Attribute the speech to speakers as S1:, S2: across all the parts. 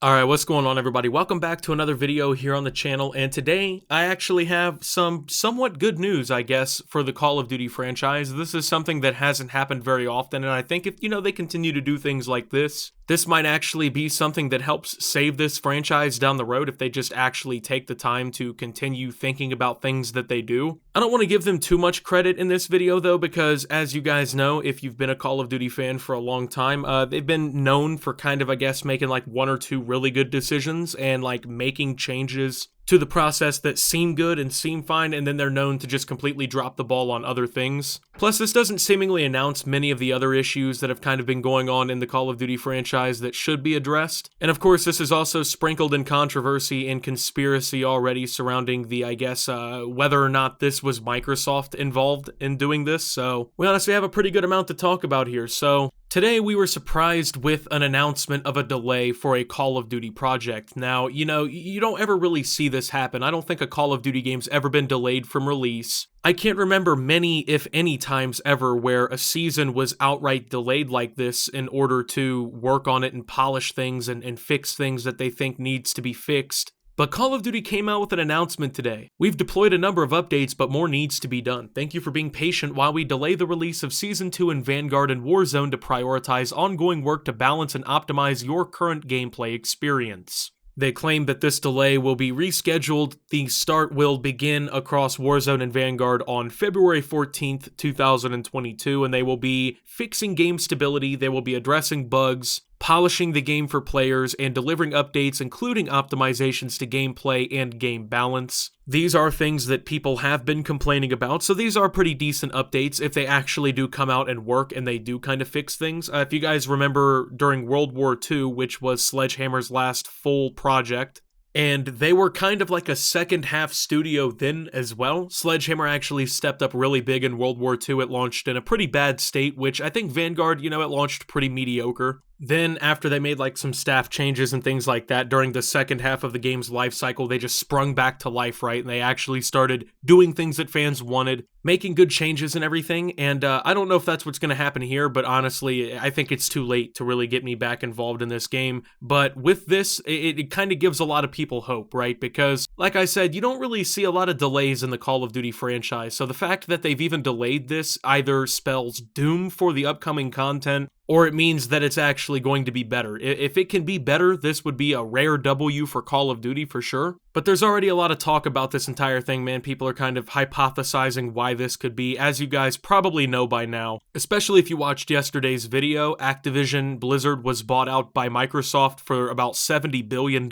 S1: Alright, what's going on everybody? Welcome back to another video here on the channel, and today I actually have some somewhat good news, I guess, for the Call of Duty franchise. This is something that hasn't happened very often, and I think if, they continue to do things like this might actually be something that helps save this franchise down the road if they just actually take the time to continue thinking about things that they do. I don't want to give them too much credit in this video though, because as you guys know, if you've been a Call of Duty fan for a long time, they've been known for kind of, I guess, making like one or two really good decisions and like making changes to the process that seem good and seem fine, and then they're known to just completely drop the ball on other things. Plus, this doesn't seemingly announce many of the other issues that have kind of been going on in the Call of Duty franchise that should be addressed. And of course, this is also sprinkled in controversy and conspiracy already surrounding the, I guess, whether or not this was Microsoft involved in doing this. So we honestly have a pretty good amount to talk about here. So today we were surprised with an announcement of a delay for a Call of Duty project. Now, you don't ever really see this happen. I don't think a Call of Duty game's ever been delayed from release. I can't remember many, if any, times ever where a season was outright delayed like this in order to work on it and polish things and fix things that they think needs to be fixed. But Call of Duty came out with an announcement today. We've deployed a number of updates, but more needs to be done. Thank you for being patient while we delay the release of Season 2 in Vanguard and Warzone to prioritize ongoing work to balance and optimize your current gameplay experience. They claim that this delay will be rescheduled. The start will begin across Warzone and Vanguard on February 14th, 2022, and they will be fixing game stability, they will be addressing bugs, polishing the game for players, and delivering updates including optimizations to gameplay and game balance. These are things that people have been complaining about, so these are pretty decent updates if they actually do come out and work and they do kind of fix things. If you guys remember during World War II, which was Sledgehammer's last full project, and they were kind of like a second half studio then as well. Sledgehammer actually stepped up really big in World War II. It launched in a pretty bad state, which I think Vanguard, it launched pretty mediocre. Then after they made like some staff changes and things like that during the second half of the game's life cycle, they just sprung back to life, right? And they actually started doing things that fans wanted, making good changes and everything. And I don't know if that's what's going to happen here, but honestly, I think it's too late to really get me back involved in this game. But with this, it kind of gives a lot of people hope, right? Because like I said, you don't really see a lot of delays in the Call of Duty franchise. So the fact that they've even delayed this either spells doom for the upcoming content, or it means that it's actually going to be better. If it can be better, this would be a rare W for Call of Duty for sure. But there's already a lot of talk about this entire thing, man. People are kind of hypothesizing why this could be, as you guys probably know by now. Especially if you watched yesterday's video, Activision Blizzard was bought out by Microsoft for about $70 billion,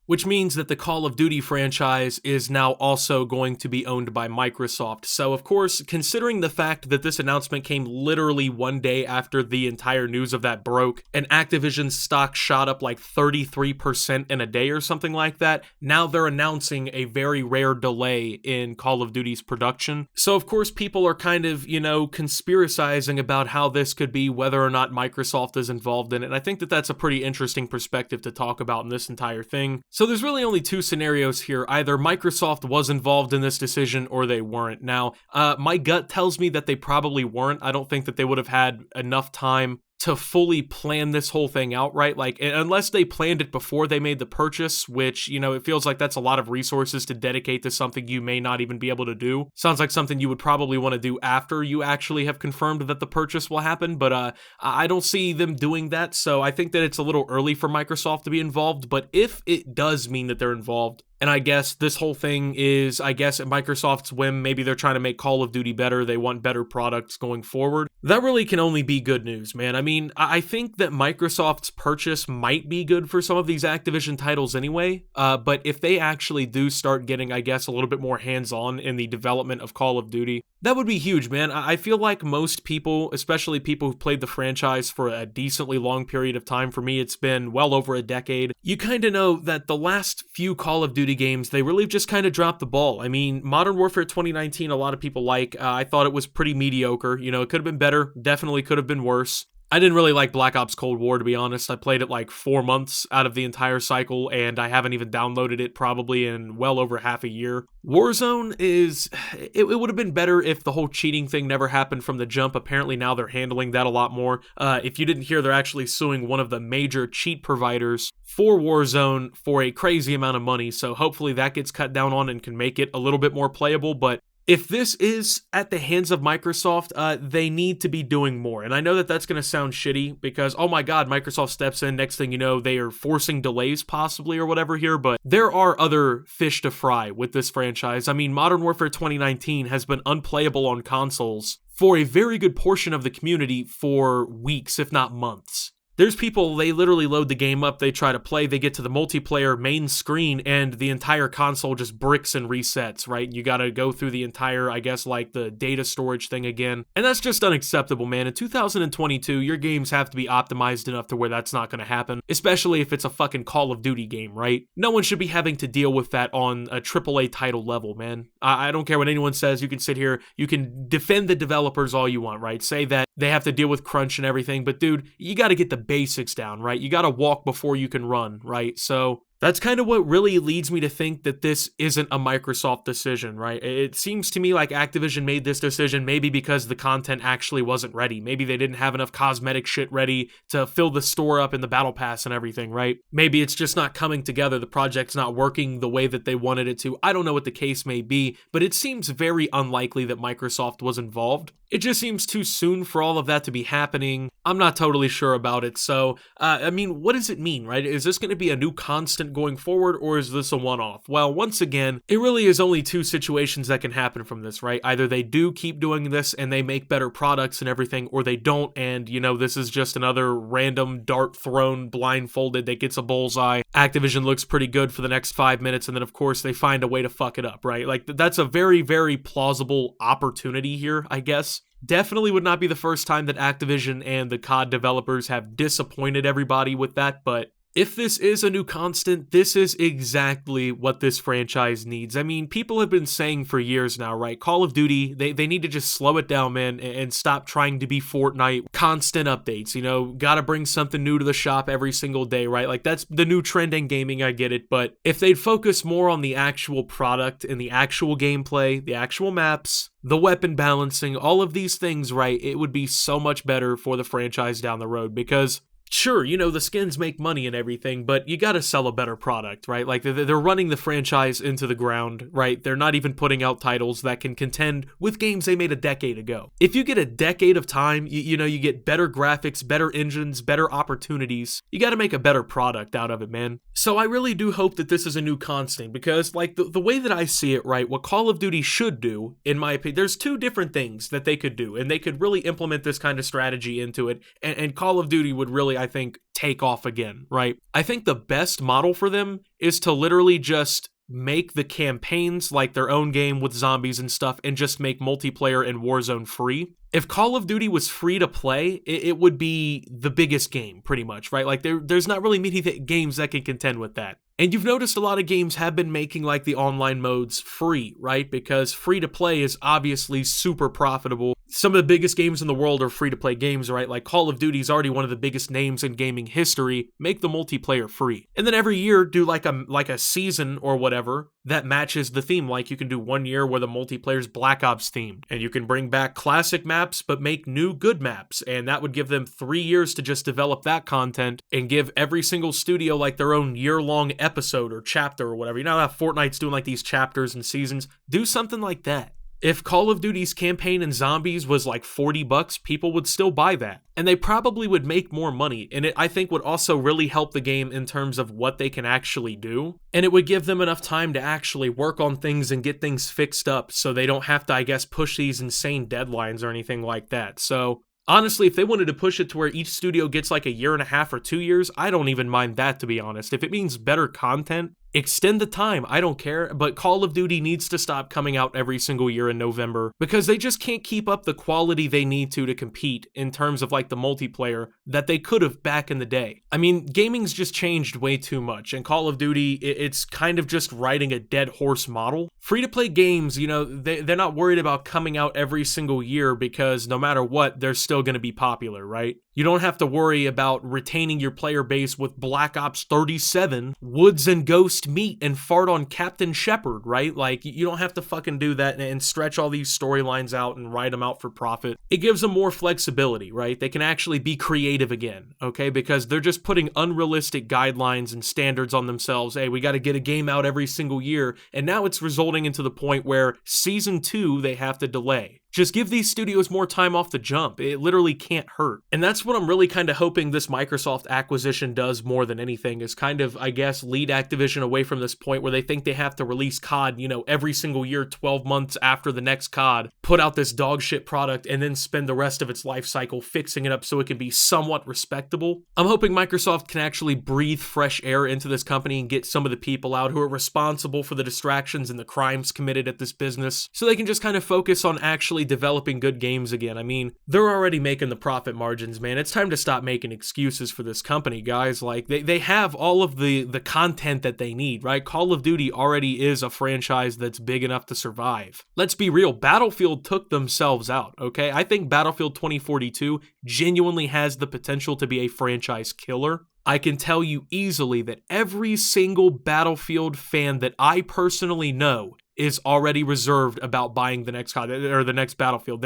S1: which means that the Call of Duty franchise is now also going to be owned by Microsoft. So of course, considering the fact that this announcement came literally one day after the entire news of that broke, and Activision's stock shot up like 33% in a day or something like that, now they're announcing a very rare delay in Call of Duty's production. So of course people are kind of, conspiracizing about how this could be, whether or not Microsoft is involved in it. And I think that that's a pretty interesting perspective to talk about in this entire thing. So there's really only two scenarios here. Either Microsoft was involved in this decision or they weren't. Now, my gut tells me that they probably weren't. I don't think that they would have had enough time to fully plan this whole thing out, right? Like, unless they planned it before they made the purchase, which, it feels like that's a lot of resources to dedicate to something you may not even be able to do. Sounds like something you would probably want to do after you actually have confirmed that the purchase will happen, but I don't see them doing that, so I think that it's a little early for Microsoft to be involved. But if it does mean that they're involved, and I guess this whole thing is, at Microsoft's whim, maybe they're trying to make Call of Duty better, they want better products going forward, that really can only be good news, man. I mean, I think that Microsoft's purchase might be good for some of these Activision titles anyway, but if they actually do start getting, a little bit more hands-on in the development of Call of Duty, that would be huge, man. I feel like most people, especially people who've played the franchise for a decently long period of time, for me it's been well over a decade, you kind of know that the last few Call of Duty games, they really just kind of dropped the ball. I mean, Modern Warfare 2019, a lot of people like. I thought it was pretty mediocre. It could have been better, definitely could have been worse. I didn't really like Black Ops Cold War, to be honest. I played it like 4 months out of the entire cycle, and I haven't even downloaded it probably in well over half a year. Warzone is... It would have been better if the whole cheating thing never happened from the jump. Apparently now they're handling that a lot more. If you didn't hear, they're actually suing one of the major cheat providers for Warzone for a crazy amount of money, so hopefully that gets cut down on and can make it a little bit more playable, but if this is at the hands of Microsoft, they need to be doing more. And I know that that's going to sound shitty because, oh my god, Microsoft steps in, next thing you know, they are forcing delays possibly or whatever here, but there are other fish to fry with this franchise. I mean, Modern Warfare 2019 has been unplayable on consoles for a very good portion of the community for weeks, if not months. There's people, they literally load the game up, they try to play, they get to the multiplayer main screen, and the entire console just bricks and resets, right? You gotta go through the entire, I guess, like the data storage thing again. And that's just unacceptable, man. In 2022, your games have to be optimized enough to where that's not gonna happen, especially if it's a fucking Call of Duty game, right? No one should be having to deal with that on a AAA title level, man. I don't care what anyone says, you can sit here, you can defend the developers all you want, right? Say that they have to deal with crunch and everything, but dude, you gotta get the basics down, right? You gotta walk before you can run, right? So that's kind of what really leads me to think that this isn't a Microsoft decision, right? It seems to me like Activision made this decision maybe because the content actually wasn't ready. Maybe they didn't have enough cosmetic shit ready to fill the store up in the battle pass and everything, right? Maybe it's just not coming together. The project's not working the way that they wanted it to. I don't know what the case may be, but it seems very unlikely that Microsoft was involved. It just seems too soon for all of that to be happening. I'm not totally sure about it. So, I mean, what does it mean, right? Is this going to be a new constant going forward, or is this a one-off? Well, once again, it really is only two situations that can happen from this, right? Either they do keep doing this and they make better products and everything, or they don't, and, you know, this is just another random dart thrown blindfolded that gets a bullseye. Activision looks pretty good for the next 5 minutes, and then, of course, they find a way to fuck it up, right? Like, that's a very, very plausible opportunity here, I guess. Definitely would not be the first time that Activision and the COD developers have disappointed everybody with that, but if this is a new constant, this is exactly what this franchise needs. I mean, people have been saying for years now, right? Call of Duty, they need to just slow it down, man, and stop trying to be Fortnite. Constant updates, you know, gotta bring something new to the shop every single day, right? Like, that's the new trend in gaming, I get it, but if they'd focus more on the actual product and the actual gameplay, the actual maps, the weapon balancing, all of these things, right, it would be so much better for the franchise down the road because sure, you know, the skins make money and everything, but you gotta sell a better product, right? Like, they're running the franchise into the ground, right? They're not even putting out titles that can contend with games they made a decade ago. If you get a decade of time, you know, you get better graphics, better engines, better opportunities. You gotta make a better product out of it, man. So I really do hope that this is a new constant because, like, the way that I see it, right, what Call of Duty should do, in my opinion, there's two different things that they could do, and they could really implement this kind of strategy into it, and Call of Duty would really, I think, take off again, right? I think the best model for them is to literally just make the campaigns like their own game with zombies and stuff and just make multiplayer and Warzone free. If Call of Duty was free to play, it would be the biggest game, pretty much, right? Like, there's not really many games that can contend with that. And you've noticed a lot of games have been making, like, the online modes free, right? Because free to play is obviously super profitable. Some of the biggest games in the world are free to play games, right? Like, Call of Duty is already one of the biggest names in gaming history. Make the multiplayer free. And then every year, do like a season or whatever that matches the theme. Like, you can do 1 year where the multiplayer's Black Ops themed, and you can bring back classic maps, but make new good maps. And that would give them 3 years to just develop that content and give every single studio like their own year-long episode or chapter or whatever. You know how Fortnite's doing like these chapters and seasons? Do something like that. If Call of Duty's campaign in zombies was like $40, people would still buy that. And they probably would make more money. And it, I think, would also really help the game in terms of what they can actually do. And it would give them enough time to actually work on things and get things fixed up so they don't have to, I guess, push these insane deadlines or anything like that. So honestly, if they wanted to push it to where each studio gets like a year and a half or 2 years, I don't even mind that, to be honest. If it means better content, extend the time, I don't care, but Call of Duty needs to stop coming out every single year in November because they just can't keep up the quality they need to compete in terms of like the multiplayer that they could have back in the day. I mean, gaming's just changed way too much, and Call of Duty, it's kind of just riding a dead horse model. Free-to-play games, you know, they're not worried about coming out every single year because no matter what, they're still going to be popular, right? You don't have to worry about retaining your player base with Black Ops 37, Woods and Ghost meet and fart on Captain Shepard, right? Like, you don't have to fucking do that and stretch all these storylines out and write them out for profit. It gives them more flexibility, right? They can actually be creative again, okay? Because they're just putting unrealistic guidelines and standards on themselves. Hey, we got to get a game out every single year, and now it's resulting into the point where Season 2 they have to delay. Just give these studios more time off the jump. It literally can't hurt. And that's what I'm really kind of hoping this Microsoft acquisition does more than anything, is kind of, I guess, lead Activision away from this point where they think they have to release COD, you know, every single year, 12 months after the next COD, put out this dog shit product, and then spend the rest of its life cycle fixing it up so it can be somewhat respectable. I'm hoping Microsoft can actually breathe fresh air into this company and get some of the people out who are responsible for the distractions and the crimes committed at this business so they can just kind of focus on actually developing good games again. I mean, they're already making the profit margins, man. It's time to stop making excuses for this company, guys. Like, they have all of the content that they need, right? Call of Duty already is a franchise that's big enough to survive. Let's be real, Battlefield took themselves out, okay? I think Battlefield 2042 genuinely has the potential to be a franchise killer. I can tell you easily that every single Battlefield fan that I personally know is already reserved about buying the next COD or the next Battlefield.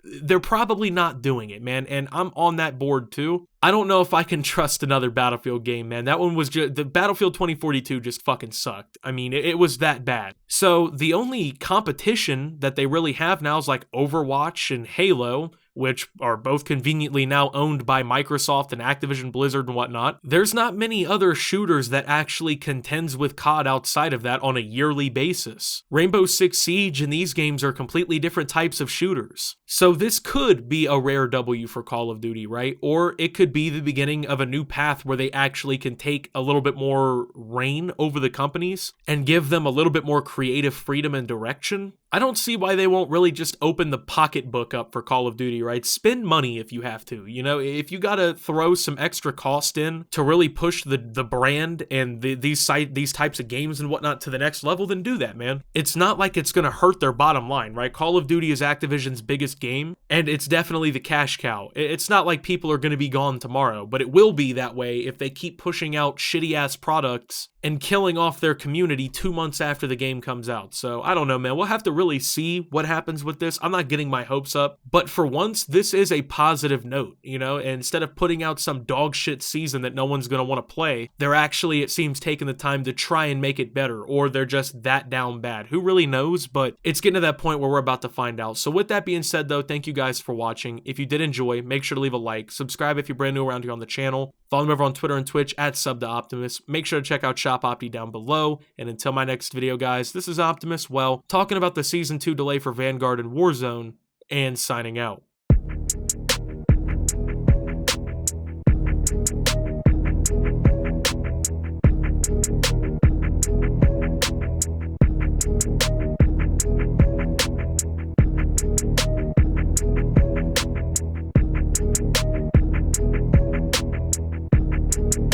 S1: They're probably not doing it, man. And I'm on that board too. I don't know if I can trust another Battlefield game, man. That one was just, the Battlefield 2042 just fucking sucked. I mean, it was that bad. So the only competition that they really have now is like Overwatch and Halo, which are both conveniently now owned by Microsoft and Activision Blizzard and whatnot. There's not many other shooters that actually contends with COD outside of that on a yearly basis. Rainbow Six Siege and these games are completely different types of shooters. So this could be a rare W for Call of Duty, right? Or it could be the beginning of a new path where they actually can take a little bit more reign over the companies and give them a little bit more creative freedom and direction. I don't see why they won't really just open the pocketbook up for Call of Duty, right? Spend money if you have to. You know, if you gotta throw some extra cost in to really push the brand and these types of games and whatnot to the next level, then do that, man. It's not like it's gonna hurt their bottom line, right? Call of Duty is Activision's biggest game, and it's definitely the cash cow. It's not like people are gonna be gone tomorrow, but it will be that way if they keep pushing out shitty-ass products and killing off their community 2 months after the game comes out. So, I don't know, man. We'll have to really see what happens with this. I'm not getting my hopes up, but for once, this is a positive note, you know? And instead of putting out some dog shit season that no one's gonna want to play, they're actually, it seems, taking the time to try and make it better, or they're just that down bad. Who really knows? But it's getting to that point where we're about to find out. So with that being said, though, thank you guys for watching. If you did enjoy, make sure to leave a like, subscribe if you're brand new around here on the channel, follow me over on Twitter and Twitch at @SubTheOptimus. Make sure to check out Shop Opti down below. And until my next video, guys, this is Optimus, well, talking about the Season 2 delay for Vanguard and Warzone, and signing out.